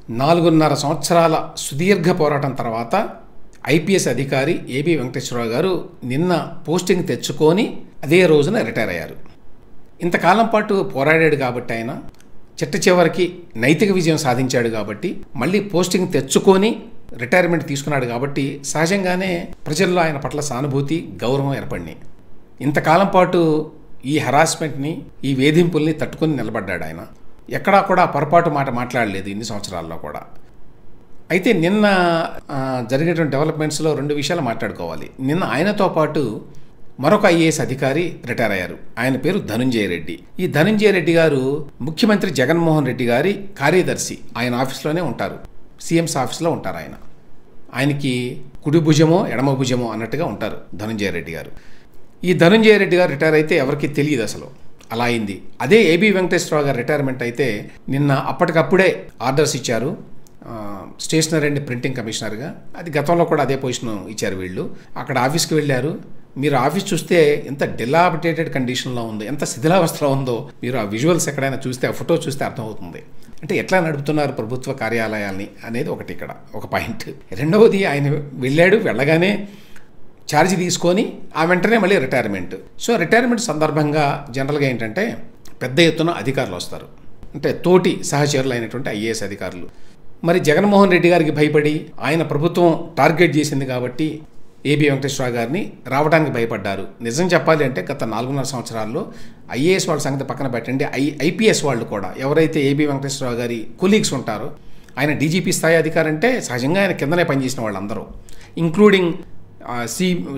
4.5 సంవత్సరాల సుదీర్ఘ పోరాటం తర్వాత ఐపీఎస్ అధికారి ఏబి వెంకటేశ్వరరావు గారు నిన్న పోస్టింగ్ తెచ్చుకొని అదే రోజున రిటైర్ అయ్యారు. ఇంతకాలం పాటు పోరాడాడు కాబట్టి ఆయన చిట్ట చివరికి నైతిక విజయం సాధించాడు కాబట్టి మళ్ళీ పోస్టింగ్ తెచ్చుకొని రిటైర్మెంట్ తీసుకున్నాడు కాబట్టి సహజంగానే ప్రజల్లో ఆయన పట్ల సానుభూతి, గౌరవం ఏర్పడినాయి. ఇంతకాలం పాటు ఈ హరాస్మెంట్ని, ఈ వేధింపుల్ని తట్టుకొని నిలబడ్డాడు ఆయన. ఎక్కడా కూడా పొరపాటు మాట మాట్లాడలేదు ఇన్ని సంవత్సరాల్లో కూడా. అయితే నిన్న జరిగేటువంటి డెవలప్మెంట్స్లో 2 విషయాలు మాట్లాడుకోవాలి. నిన్న ఆయనతో పాటు మరొక ఐఏఎస్ అధికారి రిటైర్ అయ్యారు. ఆయన పేరు ధనుంజయ రెడ్డి. ఈ ధనుంజయ రెడ్డి గారు ముఖ్యమంత్రి జగన్మోహన్ రెడ్డి గారి కార్యదర్శి. ఆయన ఆఫీస్లోనే ఉంటారు, సీఎంస్ ఆఫీస్లో ఉంటారు. ఆయనకి కుడి భుజమో ఎడమ భుజమో అన్నట్టుగా ఉంటారు ధనుంజయ రెడ్డి గారు. ఈ ధనుంజయ రెడ్డి గారు రిటైర్ అయితే ఎవరికి తెలియదు అసలు, అలా అయింది. అదే ఏబి వెంకటేశ్వరరావు గారు రిటైర్మెంట్ అయితే నిన్న అప్పటికప్పుడే ఆర్డర్స్ ఇచ్చారు స్టేషనరీ అండ్ ప్రింటింగ్ కమిషనర్గా. అది గతంలో కూడా అదే పొజిషన్ ఇచ్చారు వీళ్ళు. అక్కడ ఆఫీస్కి వెళ్ళారు. మీరు ఆఫీస్ చూస్తే ఎంత డిలాబిటేటెడ్ కండిషన్లో ఉందో, ఎంత శిథిలావస్థలో ఉందో మీరు ఆ విజువల్స్ ఎక్కడైనా చూస్తే, ఆ ఫోటో చూస్తే అర్థమవుతుంది. అంటే ఎట్లా నడుపుతున్నారు ప్రభుత్వ కార్యాలయాల్ని అనేది ఒకటి ఇక్కడ ఒక పాయింట్. రెండవది, ఆయన వెళ్ళగానే ఛార్జ్ తీసుకొని ఆ వెంటనే మళ్ళీ రిటైర్మెంట్. సో రిటైర్మెంట్ సందర్భంగా జనరల్గా ఏంటంటే పెద్ద ఎత్తున అధికారులు వస్తారు, అంటే తోటి సహచరులు అయినటువంటి ఐఏఎస్ అధికారులు. మరి జగన్మోహన్ రెడ్డి గారికి భయపడి ఆయన ప్రభుత్వం టార్గెట్ చేసింది కాబట్టి ఏబి వెంకటేశ్వరరావు గారిని రావడానికి భయపడ్డారు. నిజం చెప్పాలి అంటే గత 4.5 సంవత్సరాల్లో ఐఏఎస్ వాళ్ళ సంగతి పక్కన పెట్టండి, ఐపీఎస్ వాళ్ళు కూడా ఎవరైతే ఏబి వెంకటేశ్వరరావు గారి కొలీగ్స్ ఉంటారో, ఆయన డీజీపీ స్థాయి అధికారి అంటే సహజంగా ఆయన కిందనే పనిచేసిన వాళ్ళందరూ, ఇంక్లూడింగ్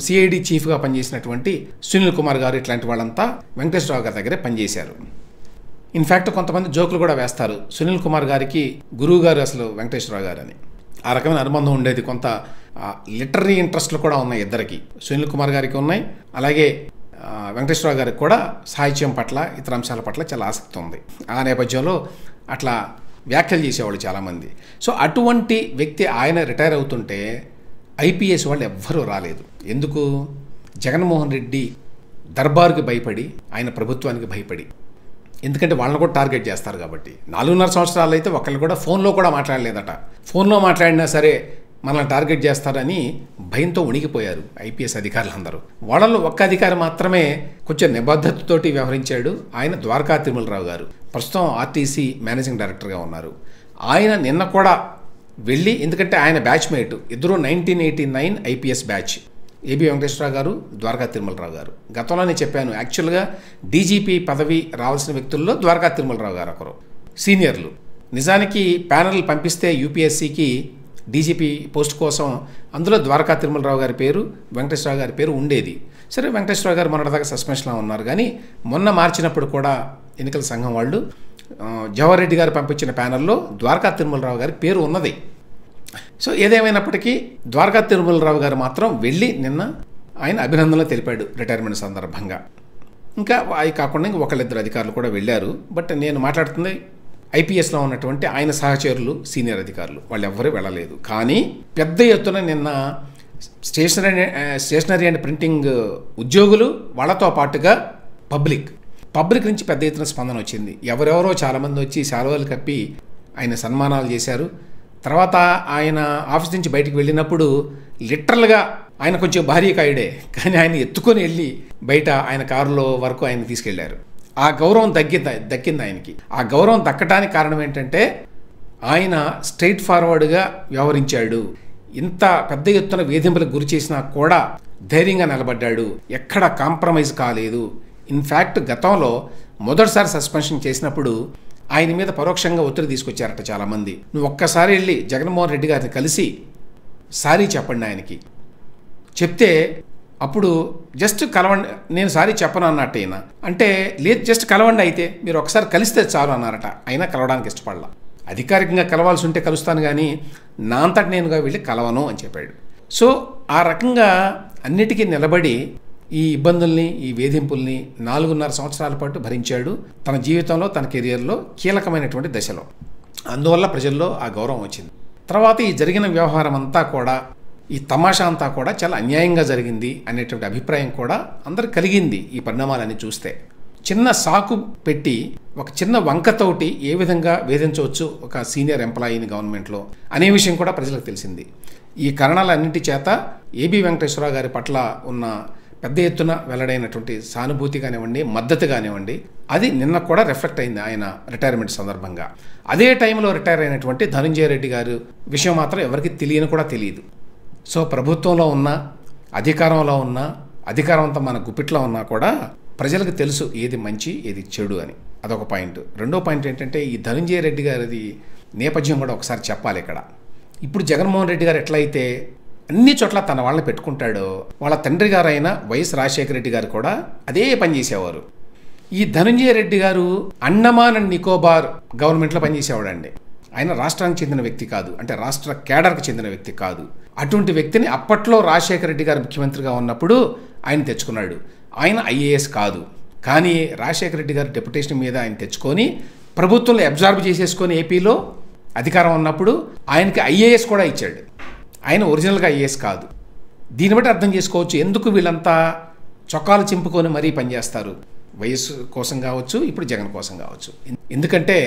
సిఐడి చీఫ్గా పనిచేసినటువంటి సునీల్ కుమార్ గారు, ఇట్లాంటి వాళ్ళంతా వెంకటేశ్వరరావు గారి దగ్గరే పనిచేశారు. ఇన్ఫ్యాక్ట్ కొంతమంది జోకులు కూడా వేస్తారు, సునీల్ కుమార్ గారికి గురువు గారు అసలు వెంకటేశ్వరరావు గారు అని. ఆ రకమైన అనుబంధం ఉండేది. కొంత లిటరీ ఇంట్రెస్ట్లు కూడా ఉన్నాయి ఇద్దరికి. సునీల్ కుమార్ గారికి ఉన్నాయి, అలాగే వెంకటేశ్వరరావు గారికి కూడా సాహిత్యం పట్ల, ఇతర అంశాల పట్ల చాలా ఆసక్తి ఉంది. ఆ నేపథ్యంలో అట్లా వ్యాఖ్యలు చేసేవాళ్ళు చాలామంది. సో అటువంటి వ్యక్తి ఆయన రిటైర్ అవుతుంటే ఐపీఎస్ వాళ్ళు ఎవ్వరూ రాలేదు. ఎందుకు? జగన్మోహన్ రెడ్డి దర్బార్కి భయపడి, ఆయన ప్రభుత్వానికి భయపడి. ఎందుకంటే వాళ్ళని కూడా టార్గెట్ చేస్తారు కాబట్టి. 4.5 సంవత్సరాలు అయితే ఒకళ్ళు కూడా ఫోన్లో కూడా మాట్లాడలేదట. ఫోన్లో మాట్లాడినా సరే మనల్ని టార్గెట్ చేస్తారని భయంతో ఉణికిపోయారు ఐపీఎస్ అధికారులందరూ. వాళ్ళలో ఒక్క అధికారి మాత్రమే కొంచెం నిబద్ధతతోటి వ్యవహరించాడు. ఆయన ద్వారకా తిరుమలరావు గారు, ప్రస్తుతం ఆర్టీసీ మేనేజింగ్ డైరెక్టర్గా ఉన్నారు. ఆయన నిన్న కూడా వెళ్ళి, ఎందుకంటే ఆయన బ్యాచ్మేట్, ఇద్దరు 1989 ఐపీఎస్ బ్యాచ్, ఏబి వెంకటేశ్వరరావు గారు, ద్వారకా తిరుమలరావు గారు. గతంలోనే చెప్పాను, యాక్చువల్గా డీజీపీ పదవి రావాల్సిన వ్యక్తుల్లో ద్వారకా తిరుమలరావు గారు ఒకరు, సీనియర్లు. నిజానికి ప్యానెల్ పంపిస్తే యూపీఎస్సీకి డీజీపీ పోస్ట్ కోసం అందులో ద్వారకా తిరుమలరావు గారి పేరు, వెంకటేశ్వరరావు గారి పేరు ఉండేది. సరే, వెంకటేశ్వరరావు గారు మొన్నటిదాకా సస్పెన్షన్లో ఉన్నారు, కానీ మొన్న మార్చినప్పుడు కూడా ఎన్నికల సంఘం వాళ్ళు జవహర్ రెడ్డి గారు పంపించిన ప్యానెల్లో ద్వారకా తిరుమలరావు గారి పేరు ఉన్నది. సో ఏదేమైనప్పటికీ ద్వారకా తిరుమలరావు గారు మాత్రం వెళ్ళి నిన్న ఆయన అభినందనలు తెలిపాడు రిటైర్మెంట్ సందర్భంగా. ఇంకా అవి కాకుండా ఇంకా ఒకళ్ళిద్దరు అధికారులు కూడా వెళ్ళారు. బట్ నేను మాట్లాడుతుంది ఐపీఎస్లో ఉన్నటువంటి ఆయన సీనియర్ అధికారులు, వాళ్ళు ఎవ్వరూ వెళ్ళలేదు. కానీ పెద్ద ఎత్తున నిన్న స్టేషనరీ అండ్ ప్రింటింగ్ ఉద్యోగులు, వాళ్ళతో పాటుగా పబ్లిక్ నుంచి పెద్ద ఎత్తున స్పందన వచ్చింది. ఎవరెవరో చాలామంది వచ్చి శాలువాలు కప్పి ఆయన సన్మానాలు చేశారు. తర్వాత ఆయన ఆఫీస్ నుంచి బయటికి వెళ్ళినప్పుడు లిటరల్గా ఆయన కొంచెం భారీ కాయుడే, కానీ ఆయన ఎత్తుకొని వెళ్ళి బయట ఆయన కారులో వరకు ఆయన తీసుకెళ్లారు. ఆ గౌరవం దక్కింది ఆయనకి. ఆ గౌరవం దక్కడానికి కారణం ఏంటంటే ఆయన స్ట్రైట్ ఫార్వర్డ్గా వ్యవహరించాడు. ఇంత పెద్ద ఎత్తున వేధింపులకు గురి చేసినా కూడా ధైర్యంగా నిలబడ్డాడు, ఎక్కడ కాంప్రమైజ్ కాలేదు. ఇన్ఫ్యాక్ట్ గతంలో మొదటిసారి సస్పెన్షన్ చేసినప్పుడు ఆయన మీద పరోక్షంగా ఒత్తిడి తీసుకొచ్చారట చాలామంది. నువ్వు ఒక్కసారి వెళ్ళి జగన్మోహన్ రెడ్డి గారిని కలిసి సారీ చెప్పండి ఆయనకి చెప్తే, అప్పుడు జస్ట్ కలవండి, నేను సారీ చెప్పను అన్నట్టు అయినా. అంటే లేదు, జస్ట్ కలవండి, అయితే మీరు ఒకసారి కలిస్తే చాలు అన్నారట. అయినా కలవడానికి ఇష్టపడలా. అధికారికంగా కలవాల్సి ఉంటే కలుస్తాను, కానీ నా అంతటి నేనుగా వెళ్ళి కలవను అని చెప్పాడు. సో ఆ రకంగా అన్నిటికీ నిలబడి ఈ ఇబ్బందుల్ని, ఈ వేధింపుల్ని 4.5 సంవత్సరాల పాటు భరించాడు తన జీవితంలో, తన కెరియర్లో కీలకమైనటువంటి దశలో. అందువల్ల ప్రజల్లో ఆ గౌరవం వచ్చింది. తర్వాత ఈ జరిగిన వ్యవహారం అంతా కూడా, ఈ తమాషా అంతా కూడా చాలా అన్యాయంగా జరిగింది అనేటువంటి అభిప్రాయం కూడా అందరికి కలిగింది ఈ పరిణామాలన్నీ చూస్తే. చిన్న సాకు పెట్టి ఒక చిన్న వంకతోటి ఏ విధంగా వేధించవచ్చు ఒక సీనియర్ ఎంప్లాయీని గవర్నమెంట్లో అనే విషయం కూడా ప్రజలకు తెలిసింది. ఈ కారణాలన్నింటి చేత ఏబి వెంకటేశ్వరరావు గారి పట్ల ఉన్న పెద్ద ఎత్తున వెల్లడైనటువంటి సానుభూతి కానివ్వండి, మద్దతు కానివ్వండి, అది నిన్న కూడా రిఫ్లెక్ట్ అయింది ఆయన రిటైర్మెంట్ సందర్భంగా. అదే టైంలో రిటైర్ అయినటువంటి ధనంజయ రెడ్డి గారు విషయం మాత్రం ఎవరికి తెలియని కూడా తెలియదు. సో ప్రభుత్వంలో ఉన్న, అధికారంలో ఉన్న, అధికారం అంతా మన గుప్పిట్లో ఉన్నా కూడా ప్రజలకు తెలుసు ఏది మంచి ఏది చెడు అని. అదొక పాయింట్. రెండో పాయింట్ ఏంటంటే ఈ ధనంజయ రెడ్డి గారిది నేపథ్యం కూడా ఒకసారి చెప్పాలి ఇక్కడ. ఇప్పుడు జగన్మోహన్ రెడ్డి గారు ఎట్లయితే అన్ని చోట్ల తన వాళ్ళని పెట్టుకుంటాడో, వాళ్ళ తండ్రి గారైన వైఎస్ రాజశేఖర రెడ్డి గారు కూడా అదే పని చేసేవారు. ఈ ధనంజయ రెడ్డి గారు అండమాన్ అండ్ నికోబార్ గవర్నమెంట్లో పనిచేసేవాడండి. ఆయన రాష్ట్రానికి చెందిన వ్యక్తి కాదు, అంటే రాష్ట్ర కేడర్కి చెందిన వ్యక్తి కాదు. అటువంటి వ్యక్తిని అప్పట్లో రాజశేఖర రెడ్డి గారు ముఖ్యమంత్రిగా ఉన్నప్పుడు ఆయన తెచ్చుకున్నాడు. ఆయన ఐఏఎస్ కాదు, కానీ రాజశేఖర రెడ్డి గారు డెప్యుటేషన్ మీద ఆయన తెచ్చుకొని ప్రభుత్వంలో అబ్జార్బ్ చేసేసుకొని ఏపీలో అధికారం ఉన్నప్పుడు ఆయనకి ఐఏఎస్ కూడా ఇచ్చాడు. ఆయన ఒరిజినల్గా ఐఏఎస్ కాదు. దీన్ని బట్టి అర్థం చేసుకోవచ్చు ఎందుకు వీళ్ళంతా చొక్కాలు చింపుకొని మరీ పనిచేస్తారు, వయస్సు కోసం కావచ్చు, ఇప్పుడు జగన్ కోసం కావచ్చు. ఎందుకంటే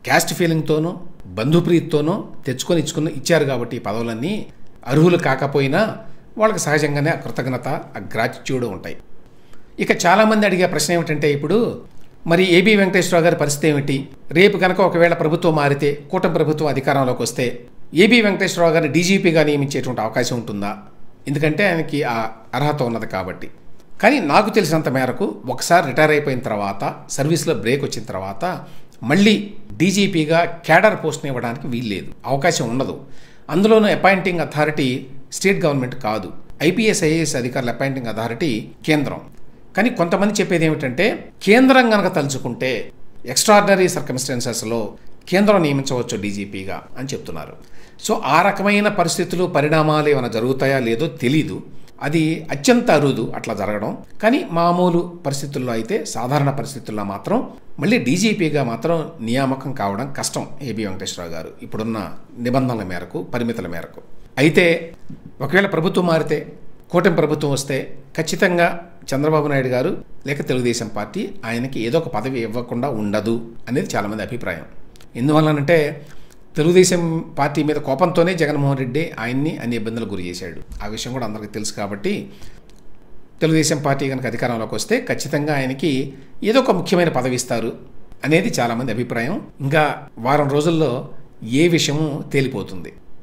క్యాస్ట్ ఫీలింగ్తోనూ బంధుప్రీతితోనూ తెచ్చుకొని ఇచ్చారు కాబట్టి ఈ పదవులన్నీ అర్హులు కాకపోయినా వాళ్ళకి సహజంగానే ఆ కృతజ్ఞత, ఆ గ్రాటిట్యూడ్ ఉంటాయి. ఇక చాలామంది అడిగే ప్రశ్న ఏమిటంటే ఇప్పుడు మరి ఏబి వెంకటేశ్వరరావు గారి పరిస్థితి ఏమిటి? రేపు కనుక ఒకవేళ ప్రభుత్వం మారితే, కూటమి ప్రభుత్వం అధికారంలోకి వస్తే ఏబి వెంకటేశ్వరరావు గారిని డీజీపీగా నియమించేటువంటి అవకాశం ఉంటుందా? ఎందుకంటే ఆయనకి ఆ అర్హత ఉన్నది కాబట్టి. కానీ నాకు తెలిసినంత మేరకు ఒకసారి రిటైర్ అయిపోయిన తర్వాత, సర్వీస్లో బ్రేక్ వచ్చిన తర్వాత మళ్ళీ డీజీపీగా క్యాడర్ పోస్ట్ని ఇవ్వడానికి వీల్లేదు, అవకాశం ఉండదు. అందులోనూ అపాయింటింగ్ అథారిటీ స్టేట్ గవర్నమెంట్ కాదు, ఐపీఎస్ ఐఏఎస్ అధికారుల అపాయింటింగ్ అథారిటీ కేంద్రం. కానీ కొంతమంది చెప్పేది ఏమిటంటే కేంద్రం కనుక తలుచుకుంటే ఎక్స్ట్రాడినరీ సర్కమ్స్టాన్సెస్లో కేంద్రం నియమించవచ్చు డీజీపీగా అని చెప్తున్నారు. సో ఆ రకమైన పరిస్థితులు, పరిణామాలు ఏమైనా జరుగుతాయా లేదో తెలీదు. అది అత్యంత అరుదు అట్లా జరగడం. కానీ మామూలు పరిస్థితుల్లో అయితే, సాధారణ పరిస్థితుల్లో మాత్రం మళ్ళీ డీజీపీగా మాత్రం నియామకం కావడం కష్టం ఏబి వెంకటేశ్వరరావు గారు ఇప్పుడున్న నిబంధనల మేరకు, పరిమితుల మేరకు. అయితే ఒకవేళ ప్రభుత్వం మారితే, కూటమి ప్రభుత్వం వస్తే ఖచ్చితంగా చంద్రబాబు నాయుడు గారు లేక తెలుగుదేశం పార్టీ ఆయనకి ఏదో ఒక పదవి ఇవ్వకుండా ఉండదు అనేది చాలామంది అభిప్రాయం. ఎందువల్లనంటే తెలుగుదేశం పార్టీ మీద కోపంతోనే జగన్మోహన్ రెడ్డి ఆయన్ని అన్ని ఇబ్బందులకు గురి చేశాడు. ఆ విషయం కూడా అందరికీ తెలుసు కాబట్టి తెలుగుదేశం పార్టీ కనుక అధికారంలోకి వస్తే ఖచ్చితంగా ఆయనకి ఏదో ఒక ముఖ్యమైన పదవి ఇస్తారు అనేది చాలామంది అభిప్రాయం. ఇంకా వారం రోజుల్లో ఏ విషయము తేలిపోతుంది.